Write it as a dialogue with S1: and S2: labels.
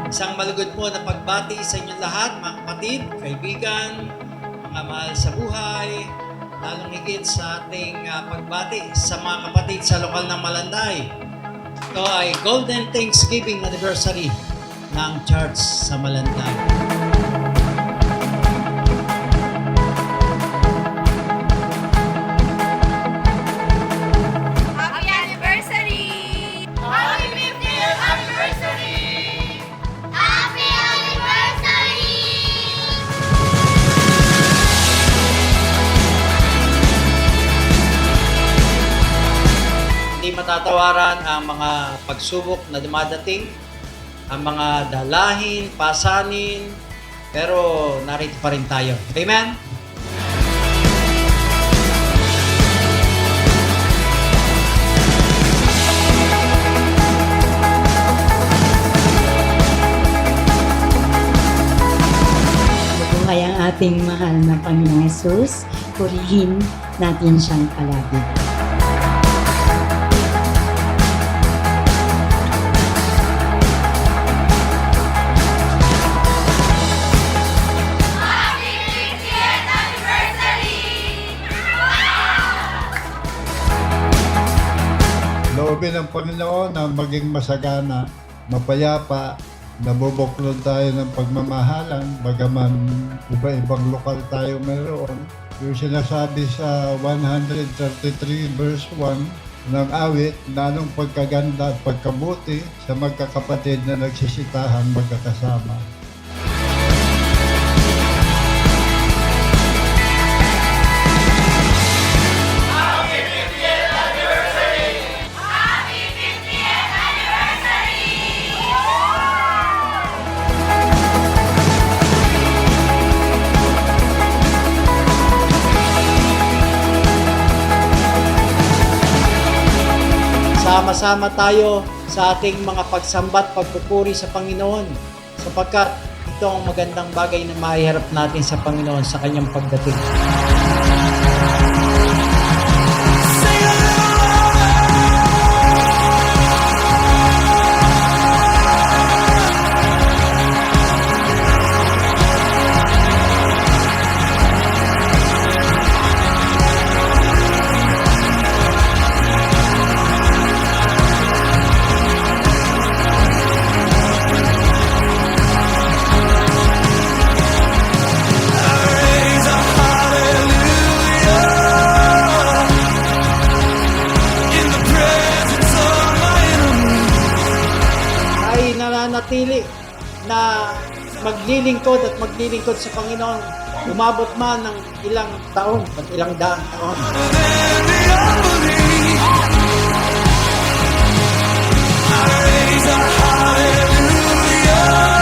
S1: Isang malugod po na pagbati sa inyong lahat, mga kapatid, kaibigan, mga mahal sa buhay, lalong higit sa ating pagbati sa mga kapatid sa lokal ng Malanday. Ito ay Golden Thanksgiving Anniversary ng Church sa Malanday.
S2: Happy anniversary! Happy 50th anniversary! Happy anniversary!
S1: Hindi matatawaran ang mga pagsubok na dumadating, ang mga dalahin, pasanin, pero narito pa rin tayo. Amen?
S3: Mabuhay ang ating mahal na Panginoong Hesus. Purihin natin siyang palagi.
S2: Happy 50th anniversary!
S4: Loobin ng Panginoon na maging masagana, mapayapa, nabubuklod tayo ng pagmamahalan, bagaman iba-ibang lokal tayo mayroon. Yung sinasabi sa 133 verse 1 ng awit, na anong pagkaganda at pagkabuti sa magkakapatid na nagsisitahan magkakasama.
S2: Happy 50th anniversary!
S1: Sama-sama tayo sa ating mga pagsambat, pagpupuri sa Panginoon sapagkat ito ang magandang bagay na maiharap natin sa Panginoon sa kanyang pagdating. Ay nananatili na maglilingkod at maglilingkod sa Panginoon. Umabot man ng ilang taon at ilang daang taon.
S5: Hallelujah.